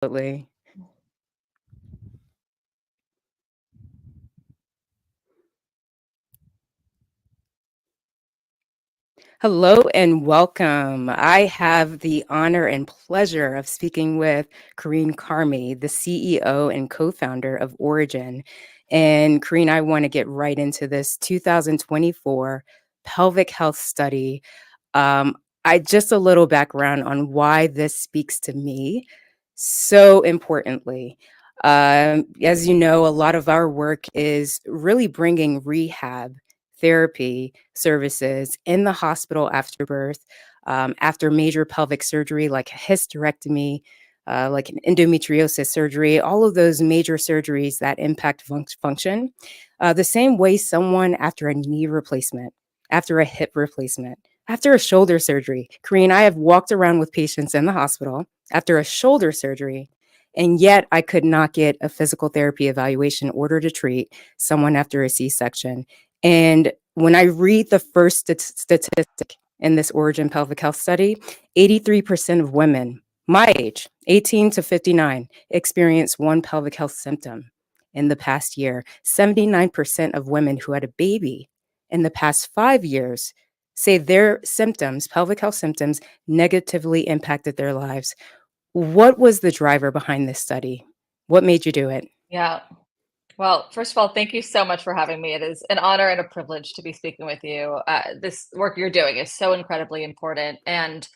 Absolutely. Hello and welcome. I have the honor and pleasure of speaking with Carine Carmy, the CEO and co-founder of Origin. And Carine, I want to get right into this 2024 pelvic health study. Um, I just a little background on why this speaks to me so importantly. As you know, a lot of our work is really bringing rehab therapy services in the hospital after birth, after major pelvic surgery like a hysterectomy, like an endometriosis surgery, all of those major surgeries that impact function. The same way someone after a knee replacement, after a hip replacement, after a shoulder surgery. Kareen, I have walked around with patients in the hospital after a shoulder surgery, and yet I could not get a physical therapy evaluation order to treat someone after a C-section. And when I read the first statistic in this Origin Pelvic Health Study, 83% of women my age, 18 to 59, experience one pelvic health symptom in the past year. 79% of women who had a baby in the past 5 years say their symptoms, pelvic health symptoms, negatively impacted their lives. What was the driver behind this study? What made you do it? Yeah. Well, first of all, thank you so much for having me. It is an honor and a privilege to be speaking with you. This work you're doing is so incredibly important. And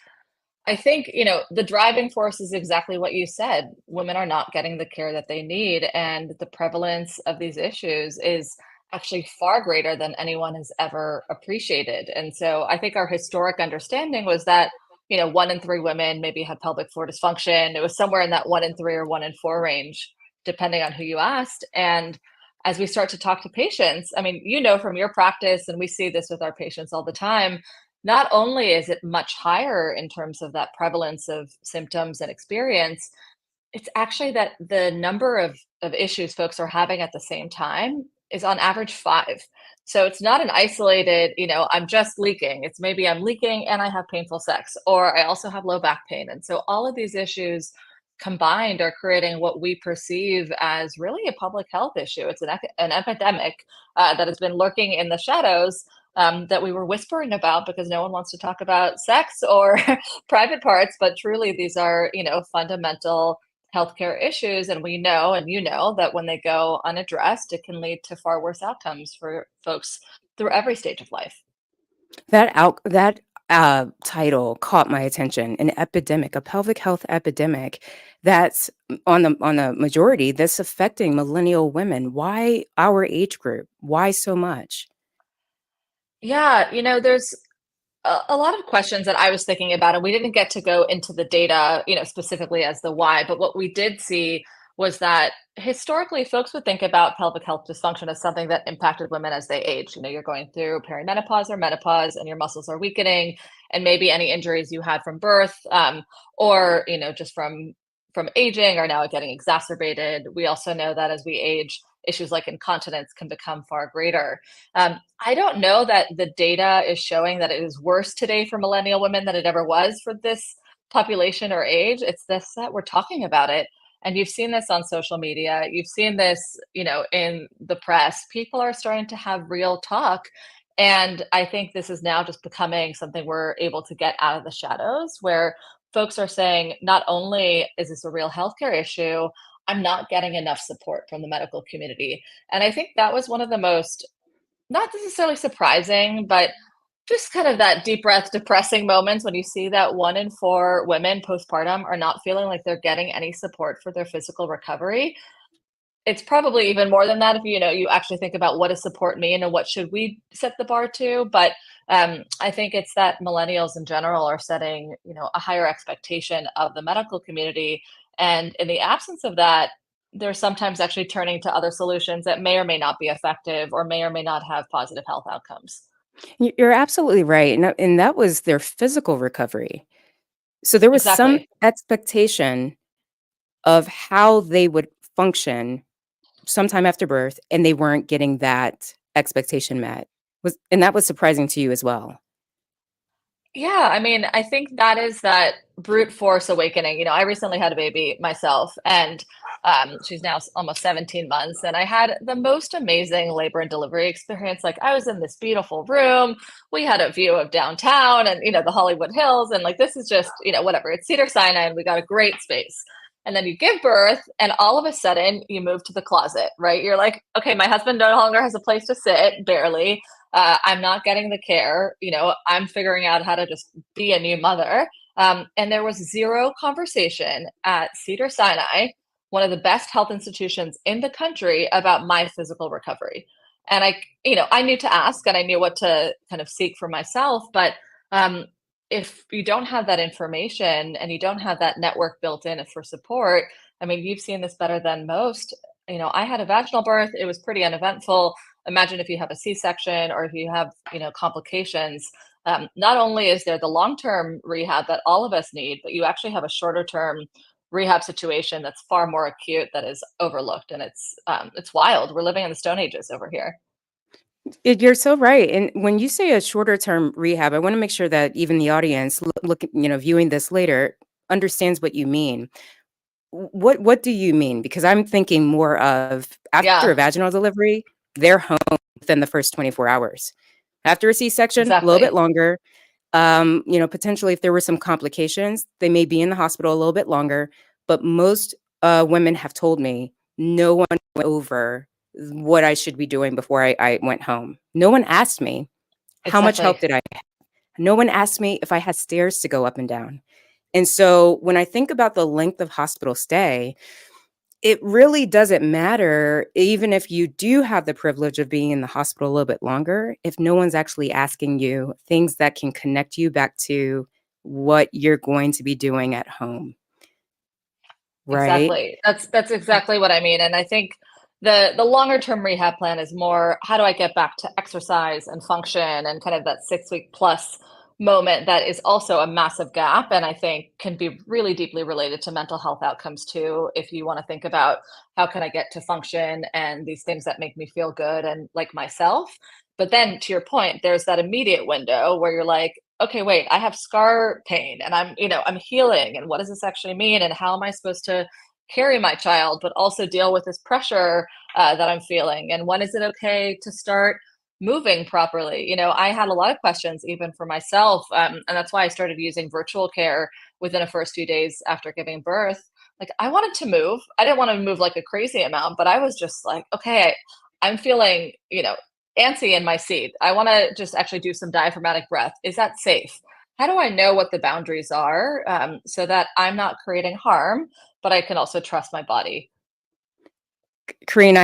I think, the driving force is exactly what you said. Women are not getting the care that they need, and the prevalence of these issues is actually far greater than anyone has ever appreciated. And so I think our historic understanding was that, 1 in 3 women maybe had pelvic floor dysfunction. It was somewhere in that 1 in 3 or 1 in 4 range, depending on who you asked. And as we start to talk to patients, I mean, from your practice, and we see this with our patients all the time, not only is it much higher in terms of that prevalence of symptoms and experience, it's actually that the number of issues folks are having at the same time is on average 5. So it's not an isolated, I'm just leaking. It's maybe I'm leaking and I have painful sex, or I also have low back pain. And so all of these issues combined are creating what we perceive as really a public health issue. It's an epidemic that has been lurking in the shadows, that we were whispering about because no one wants to talk about sex or private parts. But truly, these are, fundamental healthcare issues. And we know, and that when they go unaddressed, it can lead to far worse outcomes for folks through every stage of life. That title caught my attention. An epidemic, a pelvic health epidemic that's on the majority that's affecting millennial women. Why our age group? Why so much? Yeah, there's a lot of questions that I was thinking about, and we didn't get to go into the data, specifically as the why. But what we did see was that historically, folks would think about pelvic health dysfunction as something that impacted women as they age. You're going through perimenopause or menopause, and your muscles are weakening, and maybe any injuries you had from birth, or just from aging are now getting exacerbated. We also know that as we age, issues like incontinence can become far greater. I don't know that the data is showing that it is worse today for millennial women than it ever was for this population or age. It's this that we're talking about it. And you've seen this on social media. You've seen this, in the press. People are starting to have real talk. And I think this is now just becoming something we're able to get out of the shadows, where folks are saying, not only is this a real healthcare issue, I'm not getting enough support from the medical community. And I think that was one of the most, not necessarily surprising, but just kind of that deep breath, depressing moments when you see that 1 in 4 women postpartum are not feeling like they're getting any support for their physical recovery. It's probably even more than that if you actually think about what does support mean and what should we set the bar to. But I think it's that millennials in general are setting a higher expectation of the medical community, and in the absence of that, they're sometimes actually turning to other solutions that may or may not be effective or may or may not have positive health outcomes. You're absolutely right, and that was their physical recovery. So there was some Exactly. expectation of how they would function sometime after birth, and they weren't getting that expectation met. And that was surprising to you as well? Yeah, I mean, I think that is that brute force awakening. I recently had a baby myself, and she's now almost 17 months, and I had the most amazing labor and delivery experience. Like, I was in this beautiful room. We had a view of downtown and the Hollywood Hills, and like this is just whatever. It's Cedar-Sinai, and we got a great space. And then you give birth, and all of a sudden you move to the closet, right? You're like, okay, my husband no longer has a place to sit, barely. I'm not getting the care. I'm figuring out how to just be a new mother. And there was zero conversation at Cedar-Sinai, one of the best health institutions in the country, about my physical recovery. And I knew to ask and I knew what to kind of seek for myself. But um, if you don't have that information and you don't have that network built in for support, I mean, you've seen this better than most. I had a vaginal birth. It was pretty uneventful. Imagine if you have a C-section or if you have, complications. Not only is there the long-term rehab that all of us need, but you actually have a shorter-term rehab situation that's far more acute that is overlooked, and it's wild. We're living in the Stone Ages over here. You're so right. And when you say a shorter term rehab, I want to make sure that even the audience viewing this later understands what you mean. What do you mean? Because I'm thinking more of after a Yeah, vaginal delivery, they're home within the first 24 hours. After a C-section, a little bit exactly. longer. Potentially if there were some complications, they may be in the hospital a little bit longer. But most women have told me no one went over what I should be doing before I went home. No one asked me how much Exactly. help did I have. No one asked me if I had stairs to go up and down. And so when I think about the length of hospital stay, it really doesn't matter, even if you do have the privilege of being in the hospital a little bit longer, if no one's actually asking you things that can connect you back to what you're going to be doing at home, right? Exactly. That's exactly what I mean, and I think the longer term rehab plan is more, how do I get back to exercise and function and kind of that 6-week plus moment that is also a massive gap, and I think can be really deeply related to mental health outcomes too, if you wanna think about how can I get to function and these things that make me feel good and like myself. But then to your point, there's that immediate window where you're like, okay, wait, I have scar pain and I'm healing. And what does this actually mean? And how am I supposed to carry my child, but also deal with this pressure that I'm feeling? And when is it okay to start moving properly? I had a lot of questions even for myself. And that's why I started using virtual care within the first few days after giving birth. Like, I wanted to move. I didn't want to move like a crazy amount, but I was just like, okay, I'm feeling, antsy in my seat. I want to just actually do some diaphragmatic breath. Is that safe? How do I know what the boundaries are, so that I'm not creating harm, but I can also trust my body? Karine,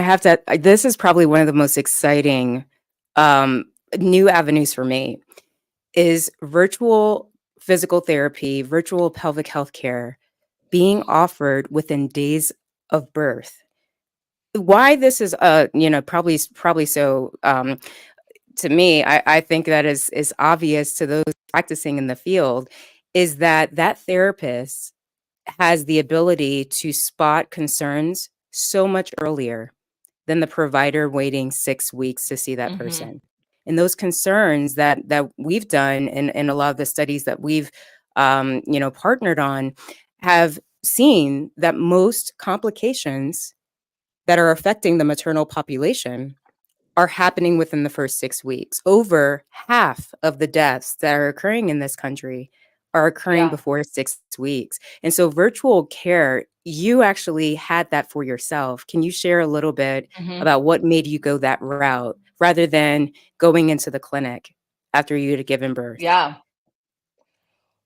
this is probably one of the most exciting um, new avenues for me is virtual physical therapy, virtual pelvic health care being offered within days of birth. Why this is probably so to me, I think that is obvious to those practicing in the field, is that therapist has the ability to spot concerns so much earlier than the provider waiting 6 weeks to see that Hmm. person. And those concerns that we've done and a lot of the studies that we've partnered on have seen that most complications that are affecting the maternal population are happening within the first 6 weeks. Over half of the deaths that are occurring in this country are occurring Yeah. before 6 weeks. And so virtual care, you actually had that for yourself. Can you share a little bit Hmm. about what made you go that route rather than going into the clinic after you had given birth? Yeah.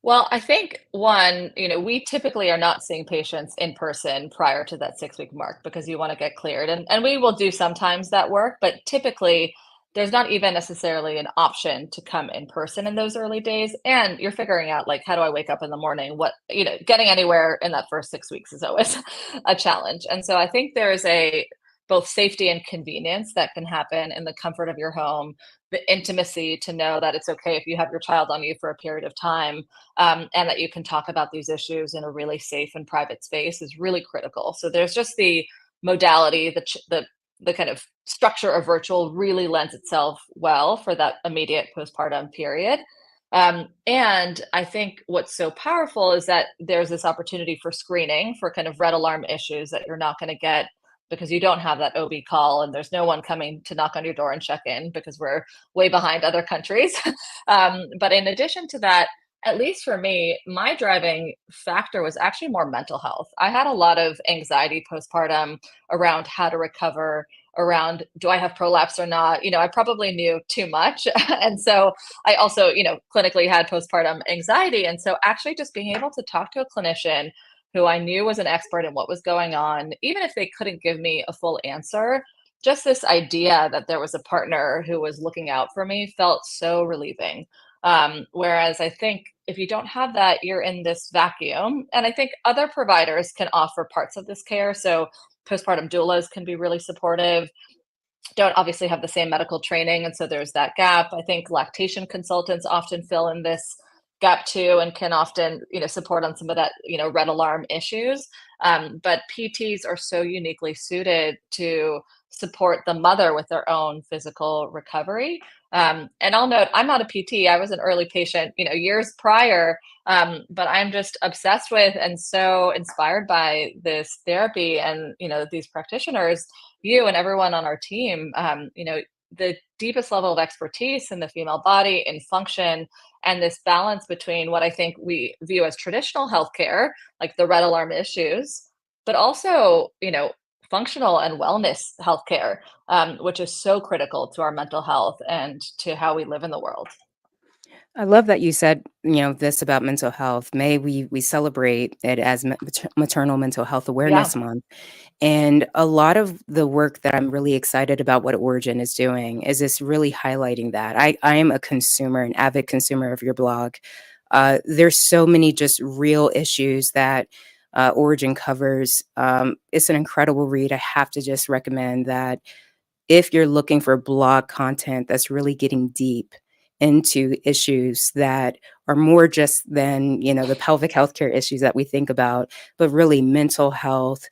Well, I think one, we typically are not seeing patients in person prior to that 6-week mark because you want to get cleared. And we will do sometimes that work, but typically there's not even necessarily an option to come in person in those early days. And you're figuring out, like, how do I wake up in the morning? Getting anywhere in that first 6 weeks is always a challenge. And so I think there is a both safety and convenience that can happen in the comfort of your home, the intimacy to know that it's okay if you have your child on you for a period of time, and that you can talk about these issues in a really safe and private space is really critical. So there's just the modality, the kind of structure of virtual really lends itself well for that immediate postpartum period. And I think what's so powerful is that there's this opportunity for screening for kind of red alarm issues that you're not going to get because you don't have that OB call and there's no one coming to knock on your door and check in because we're way behind other countries. But in addition to that, at least for me, my driving factor was actually more mental health. I had a lot of anxiety postpartum around how to recover, around do I have prolapse or not? I probably knew too much. And so I also, clinically had postpartum anxiety. And so actually just being able to talk to a clinician who I knew was an expert in what was going on, even if they couldn't give me a full answer, just this idea that there was a partner who was looking out for me felt so relieving. Whereas I think if you don't have that, you're in this vacuum. And I think other providers can offer parts of this care. So postpartum doulas can be really supportive, don't obviously have the same medical training. And so there's that gap. I think lactation consultants often fill in this gap too and can often, support on some of that, red alarm issues. But PTs are so uniquely suited to support the mother with their own physical recovery. And I'll note, I'm not a PT. I was an early patient, years prior, but I'm just obsessed with and so inspired by this therapy and, these practitioners, you and everyone on our team, the deepest level of expertise in the female body in function and this balance between what I think we view as traditional healthcare, like the red alarm issues, but also, functional and wellness healthcare, which is so critical to our mental health and to how we live in the world. I love that you said, this about mental health. May we celebrate it as Maternal Mental Health Yeah. Awareness Month. And a lot of the work that I'm really excited about what Origin is doing is this really highlighting that. I am a consumer, an avid consumer of your blog. There's so many just real issues that Origin covers. It's an incredible read. I have to just recommend that if you're looking for blog content that's really getting deep into issues that are more just than, the pelvic healthcare issues that we think about, but really mental health,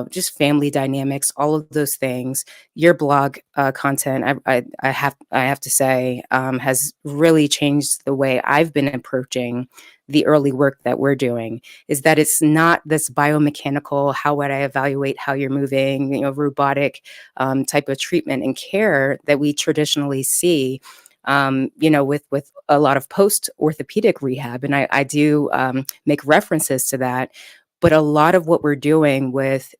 just family dynamics, all of those things. Your blog content, I have to say, has really changed the way I've been approaching the early work that we're doing. Is that it's not this biomechanical, how would I evaluate how you're moving, robotic type of treatment and care that we traditionally see, with a lot of post orthopedic rehab. And I do make references to that. But a lot of what we're doing with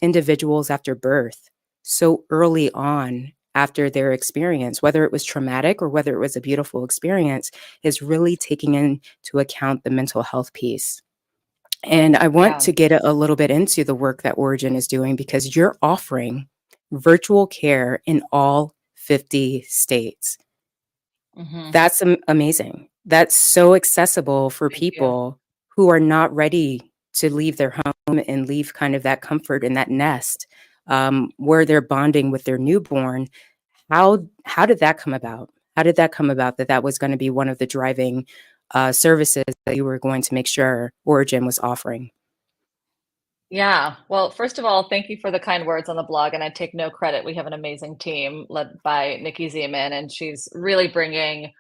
individuals after birth, so early on after their experience, whether it was traumatic or whether it was a beautiful experience, is really taking into account the mental health piece. And I want Yeah. to get a little bit into the work that Origin is doing because you're offering virtual care in all 50 states. Hmm. That's amazing. That's so accessible for Thank you. people who are not ready to leave their home and leave kind of that comfort and that nest, where they're bonding with their newborn. How did that come about? How did that come about that that was going to be one of the driving services that you were going to make sure Origin was offering? Yeah. Well, first of all, thank you for the kind words on the blog. And I take no credit. We have an amazing team led by Nikki Zeman, and she's really bringing,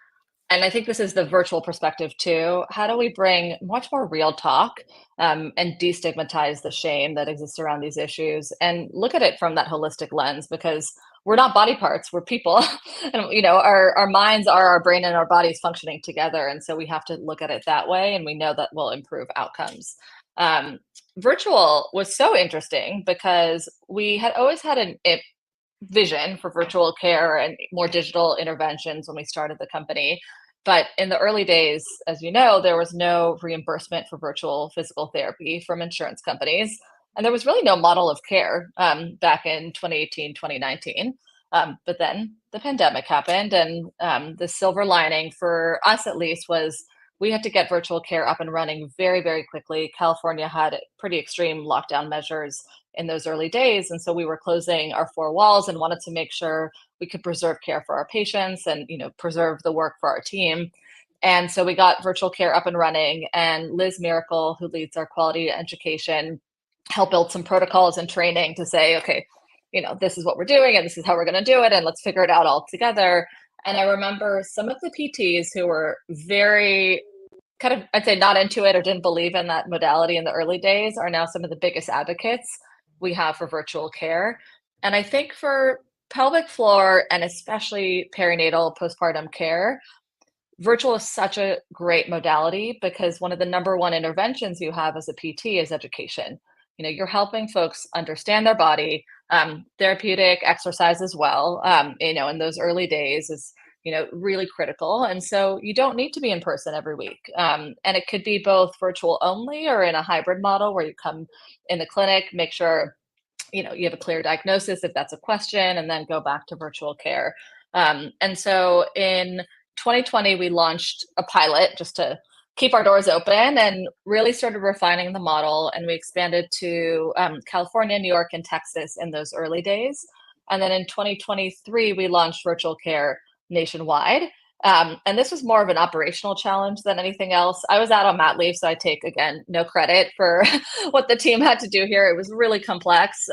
and I think this is the virtual perspective too. How do we bring much more real talk, and destigmatize the shame that exists around these issues and look at it from that holistic lens? Because we're not body parts, we're people. And our minds are our brain and our bodies functioning together. And so we have to look at it that way. And we know that will improve outcomes. Um, Virtual was so interesting because we had always had a vision for virtual care and more digital interventions when we started the company. But in the early days, as you know, there was no reimbursement for virtual physical therapy from insurance companies. And there was really no model of care, back in 2018, 2019. But then the pandemic happened. And the silver lining for us, at least, was we had to get virtual care up and running very, very quickly. California had pretty extreme lockdown measures in those early days. And so we were closing our four walls and wanted to make sure we could preserve care for our patients and, preserve the work for our team. And so we got virtual care up and running, and Liz Miracle, who leads our quality education, helped build some protocols and training to say, okay, this is what we're doing and this is how we're going to do it. And let's figure it out all together. And I remember some of the PTs who were very kind of, I'd say, not into it or didn't believe in that modality in the early days are now some of the biggest advocates we have for virtual care. And I think for pelvic floor and especially perinatal postpartum care, virtual is such a great modality because one of the number one interventions you have as a PT is education. You're helping folks understand their body, therapeutic exercise as well, in those early days is, really critical. And so you don't need to be in person every week. And it could be both virtual only or in a hybrid model where you come in the clinic, make sure you have a clear diagnosis if that's a question, and then go back to virtual care. And so in 2020, we launched a pilot just to keep our doors open and really started refining the model. And we expanded to California, New York, and Texas in those early days. And then in 2023, we launched virtual care nationwide. And this was more of an operational challenge than anything else. I was out on mat leave, so I take, again, no credit for what the team had to do here. It was really complex,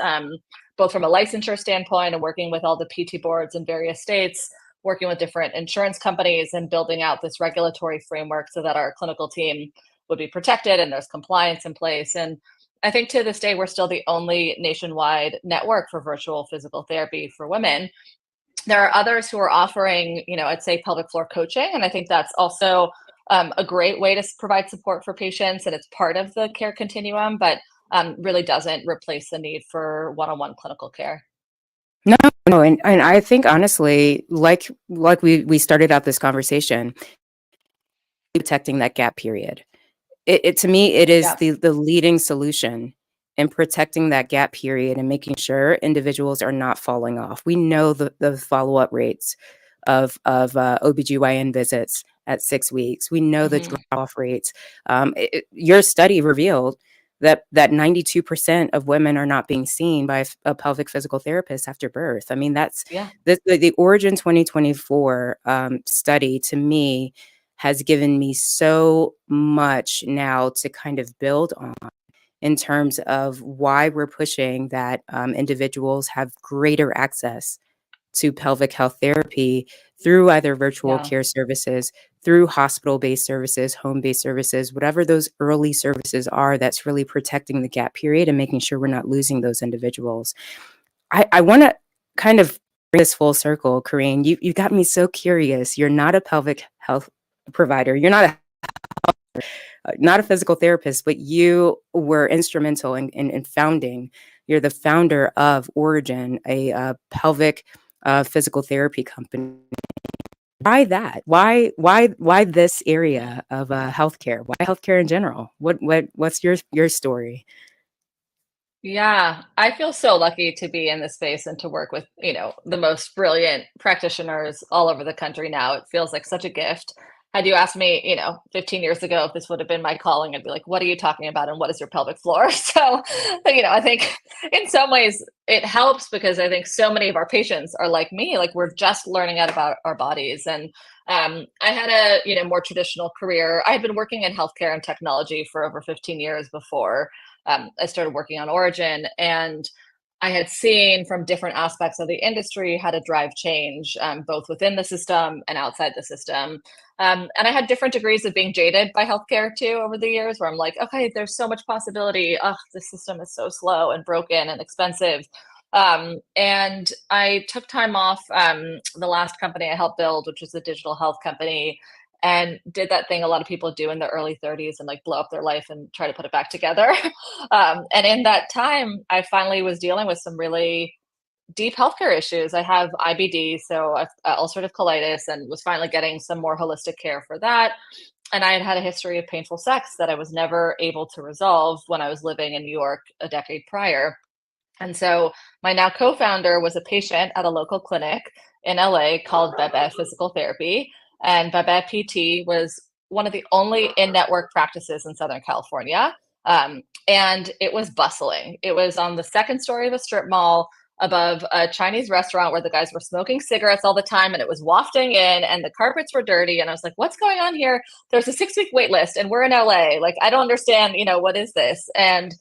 both from a licensure standpoint and working with all the PT boards in various states, working with different insurance companies and building out this regulatory framework so that our clinical team would be protected and there's compliance in place. And I think to this day, we're still the only nationwide network for virtual physical therapy for women. There are others who are offering, I'd say pelvic floor coaching. And I think that's also a great way to provide support for patients. And it's part of the care continuum, but really doesn't replace the need for one-on-one clinical care. No, no, and I think honestly, like we started out this conversation, protecting that gap period. It to me, it is Yeah. the leading solution in protecting that gap period and making sure individuals are not falling off. We know the follow-up rates of OBGYN visits at 6 weeks. We know the Hmm. drop-off rates. Your study revealed that 92% of women are not being seen by a pelvic physical therapist after birth. I mean, that's Yeah. the Origin 2024 study, to me, has given me so much now to kind of build on in terms of why we're pushing that individuals have greater access to pelvic health therapy through either virtual Yeah. care services, through hospital-based services, home-based services, whatever those early services are, that's really protecting the gap period and making sure we're not losing those individuals. I want to kind of bring this full circle, Carine. You got me so curious. You're not a pelvic health provider. You're not a physical therapist, but you were instrumental in founding. You're the founder of Origin, a pelvic physical therapy company. Why that? Why this area of healthcare? Why healthcare in general? What's your story? Yeah, I feel so lucky to be in this space and to work with, the most brilliant practitioners all over the country now. It feels like such a gift. Had you asked me, 15 years ago if this would have been my calling, I'd be like, what are you talking about? And what is your pelvic floor? So, I think in some ways it helps because I think so many of our patients are like me, like we're just learning out about our bodies. And I had a, more traditional career. I had been working in healthcare and technology for over 15 years before I started working on Origin, and I had seen from different aspects of the industry how to drive change, both within the system and outside the system. And I had different degrees of being jaded by healthcare too over the years, where I'm like, okay, there's so much possibility. Oh, the system is so slow and broken and expensive. And I took time off. The last company I helped build, which was a digital health company, and did that thing a lot of people do in their early 30s and like blow up their life and try to put it back together. And in that time, I finally was dealing with some really deep healthcare issues. I have IBD, so ulcerative colitis, and was finally getting some more holistic care for that. And I had had a history of painful sex that I was never able to resolve when I was living in New York a decade prior. And so my now co-founder was a patient at a local clinic in LA called Bebe Physical Therapy. And Bebe PT was one of the only in-network practices in Southern California. And it was bustling. It was on the second story of a strip mall above a Chinese restaurant where the guys were smoking cigarettes all the time, and it was wafting in, and the carpets were dirty. And I was like, what's going on here? There's a 6-week wait list and we're in LA. Like, I don't understand, what is this? And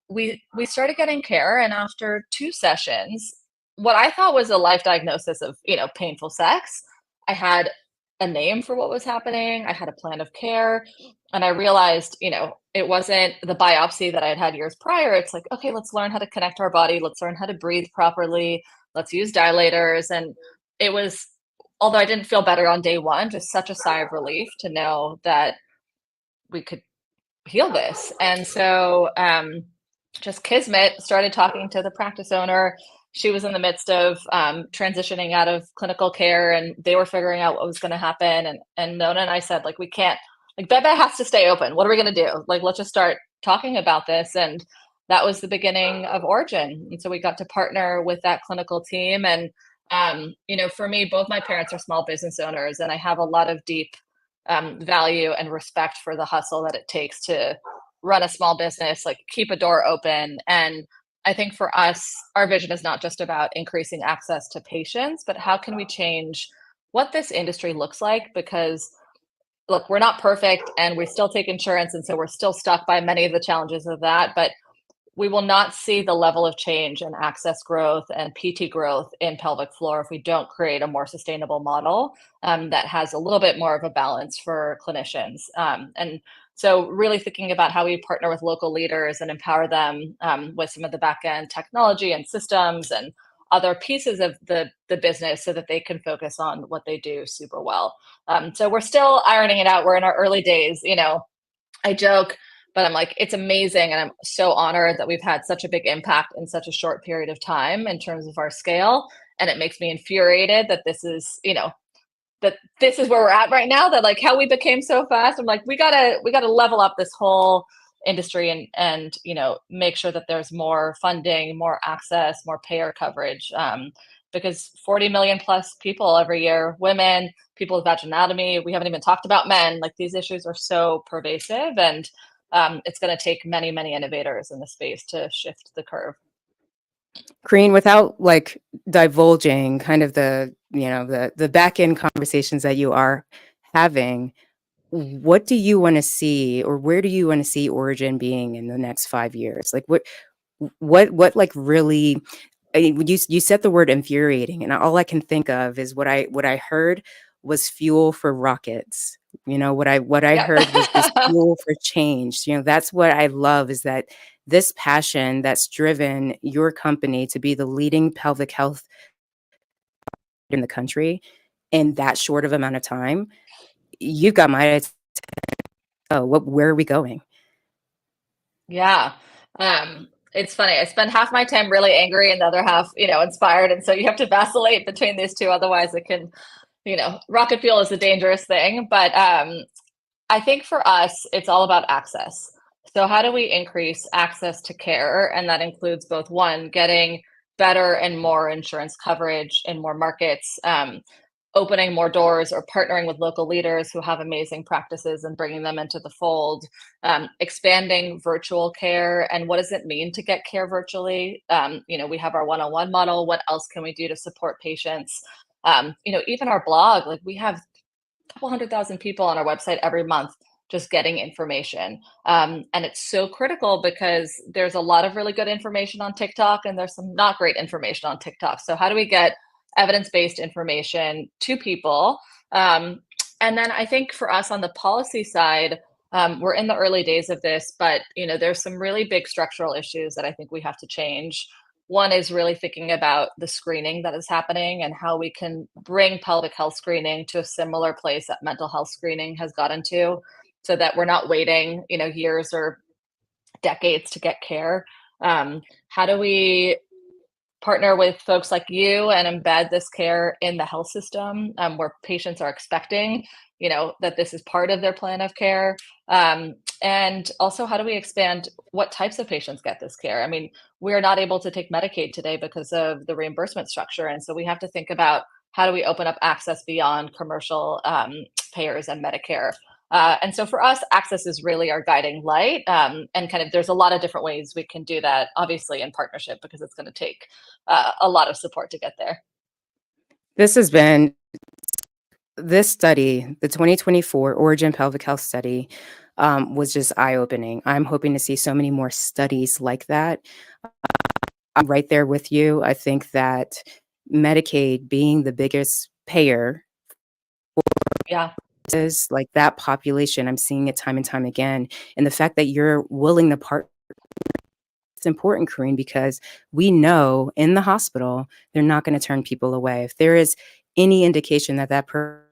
we started getting care, and after 2 sessions, what I thought was a life diagnosis of, painful sex I had a name for what was happening. I had a plan of care. And I realized, it wasn't the biopsy that I had had years prior. It's like, okay, let's learn how to connect our body. Let's learn how to breathe properly. Let's use dilators. And it was, although I didn't feel better on day one, just such a sigh of relief to know that we could heal this. And so, just kismet, started talking to the practice owner. She was in the midst of transitioning out of clinical care, and they were figuring out what was going to happen. And Nona and I said, like, we can't, like, Bebe has to stay open. What are we going to do? Like, let's just start talking about this. And that was the beginning of Origin. And so we got to partner with that clinical team. And for me, both my parents are small business owners, and I have a lot of deep value and respect for the hustle that it takes to run a small business, like keep a door open. And I think for us, our vision is not just about increasing access to patients, but how can we change what this industry looks like? Because look, we're not perfect and we still take insurance. And so we're still stuck by many of the challenges of that. But we will not see the level of change and access growth and PT growth in pelvic floor if we don't create a more sustainable model that has a little bit more of a balance for clinicians. And so really thinking about how we partner with local leaders and empower them with some of the back end technology and systems and other pieces of the business so that they can focus on what they do super well. So we're still ironing it out. We're in our early days. I joke, but I'm like, it's amazing. And I'm so honored that we've had such a big impact in such a short period of time in terms of our scale. And it makes me infuriated that this is, that this is where we're at right now, that like how we became so fast. I'm like, we gotta level up this whole industry and make sure that there's more funding, more access, more payer coverage. Because 40 million plus people every year, women, people with vaginal anatomy, we haven't even talked about men. Like these issues are so pervasive, and it's going to take many, many innovators in the space to shift the curve. Carine, without like divulging kind of the back end conversations that you are having, what do you want to see, or where do you want to see Origin being in the next 5 years? Like what like really, I mean, you said the word infuriating, and all I can think of is what I heard was fuel for rockets. What I Yep. heard was this fuel for change. That's what I love, is that this passion that's driven your company to be the leading pelvic health in the country in that short of amount of time. You've got my attention. Oh, where are we going? Yeah. It's funny. I spend half my time really angry and the other half, inspired. And so you have to vacillate between these two. Otherwise it can, rocket fuel is a dangerous thing. But I think for us, it's all about access. So how do we increase access to care? And that includes both, one, getting better and more insurance coverage in more markets, opening more doors or partnering with local leaders who have amazing practices and bringing them into the fold, expanding virtual care. And what does it mean to get care virtually? We have our one-on-one model. What else can we do to support patients? Even our blog, like we have a couple 100,000 people on our website every month just getting information. And it's so critical because there's a lot of really good information on TikTok and there's some not great information on TikTok. So how do we get evidence-based information to people? And then I think for us on the policy side, we're in the early days of this, but there's some really big structural issues that I think we have to change. One is really thinking about the screening that is happening and how we can bring pelvic health screening to a similar place that mental health screening has gotten to, so that we're not waiting, years or decades to get care. How do we partner with folks like you and embed this care in the health system, where patients are expecting, that this is part of their plan of care? And also, how do we expand what types of patients get this care? I mean, we're not able to take Medicaid today because of the reimbursement structure. And so we have to think about how do we open up access beyond commercial payers and Medicare. And so for us, access is really our guiding light. And kind of there's a lot of different ways we can do that, obviously in partnership, because it's going to take a lot of support to get there. This study, the 2024 Origin Pelvic Health Study, was just eye-opening. I'm hoping to see so many more studies like that. I'm right there with you. I think that Medicaid being the biggest payer Yeah. is like that population. I'm seeing it time and time again. And the fact that you're willing to part, it's important, Karine, because we know in the hospital, they're not going to turn people away. If there is any indication that that person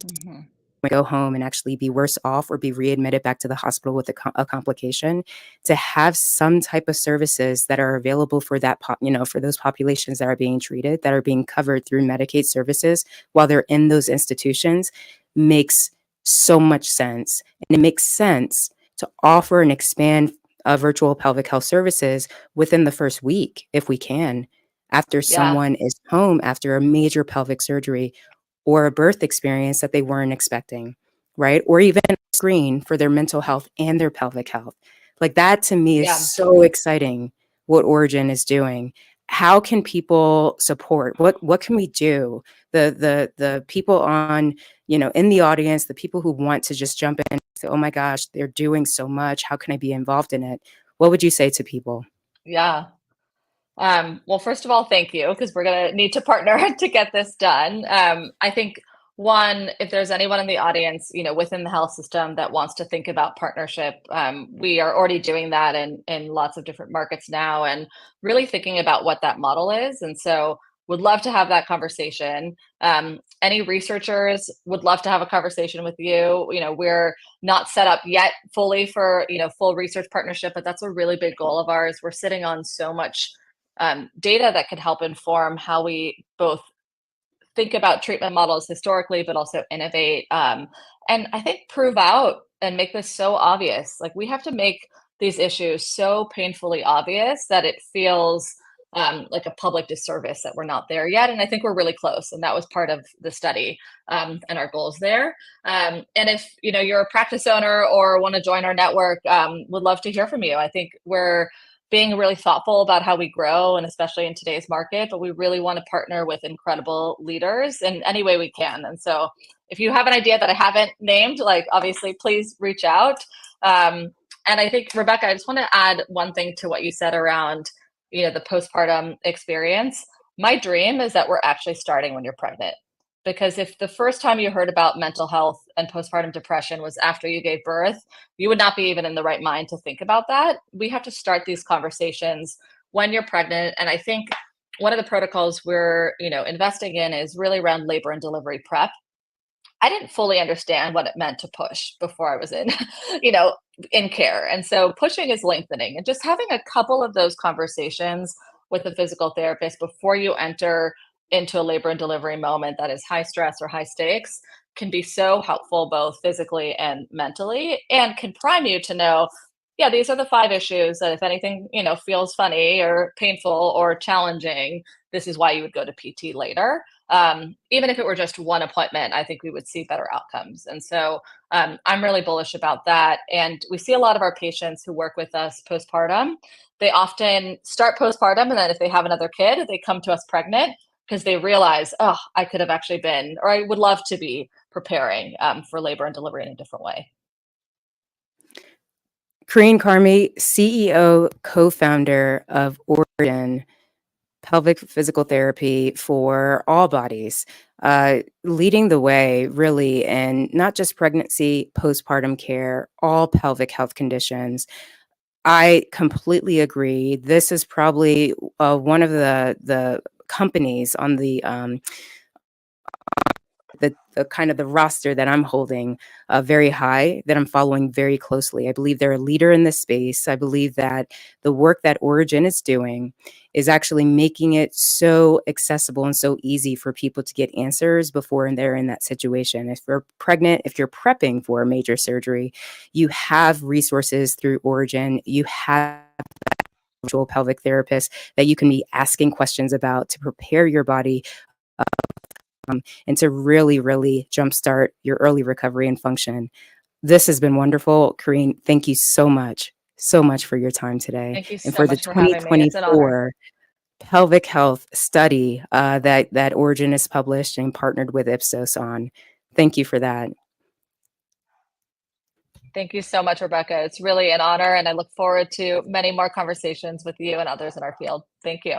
Mhm. go home and actually be worse off or be readmitted back to the hospital with a complication, to have some type of services that are available for that for those populations that are being treated, that are being covered through Medicaid services while they're in those institutions, makes so much sense. And it makes sense to offer and expand virtual pelvic health services within the first week, if we can, after Yeah. someone is home after a major pelvic surgery or a birth experience that they weren't expecting, right? Or even screen for their mental health and their pelvic health. Like that to me is Yeah. so exciting what Origin is doing. How can people support? What can we do? The people on, in the audience, the people who want to just jump in and say, oh my gosh, they're doing so much. How can I be involved in it? What would you say to people? Yeah. Well, first of all, thank you because we're going to need to partner to get this done. I think one, if there's anyone in the audience, within the health system that wants to think about partnership, we are already doing that in lots of different markets now, and really thinking about what that model is. And so, would love to have that conversation. Any researchers would love to have a conversation with you. We're not set up yet fully for full research partnership, but that's a really big goal of ours. We're sitting on so much data that could help inform how we both think about treatment models historically, but also innovate. And I think prove out and make this so obvious. Like we have to make these issues so painfully obvious that it feels like a public disservice that we're not there yet. And I think we're really close. And that was part of the study and our goals there. And if you're a practice owner or want to join our network, would love to hear from you. I think we're being really thoughtful about how we grow, and especially in today's market, but we really want to partner with incredible leaders in any way we can. And so if you have an idea that I haven't named, like obviously please reach out. And I think, Rebecca, I just want to add one thing to what you said around the postpartum experience. My dream is that we're actually starting when you're pregnant, because if the first time you heard about mental health and postpartum depression was after you gave birth, you would not be even in the right mind to think about that. We have to start these conversations when you're pregnant. And I think one of the protocols we're, investing in is really around labor and delivery prep. I didn't fully understand what it meant to push before I was in, you know, in care. And so pushing is lengthening, and just having a couple of those conversations with a physical therapist before you enter into a labor and delivery moment that is high stress or high stakes can be so helpful both physically and mentally, and can prime you to know, yeah, these are the 5 issues that if anything, feels funny or painful or challenging, this is why you would go to PT later. Even if it were just one appointment, I think we would see better outcomes. And so I'm really bullish about that. And we see a lot of our patients who work with us postpartum. They often start postpartum, and then if they have another kid, they come to us pregnant because they realize, oh, I could have actually been, or I would love to be preparing for labor and delivery in a different way. Carine Carmy, CEO, co-founder of Origin Pelvic Physical Therapy for all bodies, leading the way really in not just pregnancy, postpartum care, all pelvic health conditions. I completely agree. This is probably one of the companies on the kind of the roster that I'm holding very high, that I'm following very closely. I believe they're a leader in this space. I believe that the work that Origin is doing is actually making it so accessible and so easy for people to get answers before they're in that situation. If you're pregnant, if you're prepping for a major surgery, you have resources through Origin. You have virtual pelvic therapists that you can be asking questions about to prepare your body and to really, really jumpstart your early recovery and function. This has been wonderful. Carine, thank you so much for your time today. Thank you And so for the much for having me. It's an honor. 2024 Pelvic Health Study that Origin has published and partnered with Ipsos on. Thank you for that. Thank you so much, Rebecca. It's really an honor, and I look forward to many more conversations with you and others in our field. Thank you.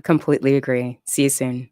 Completely agree. See you soon.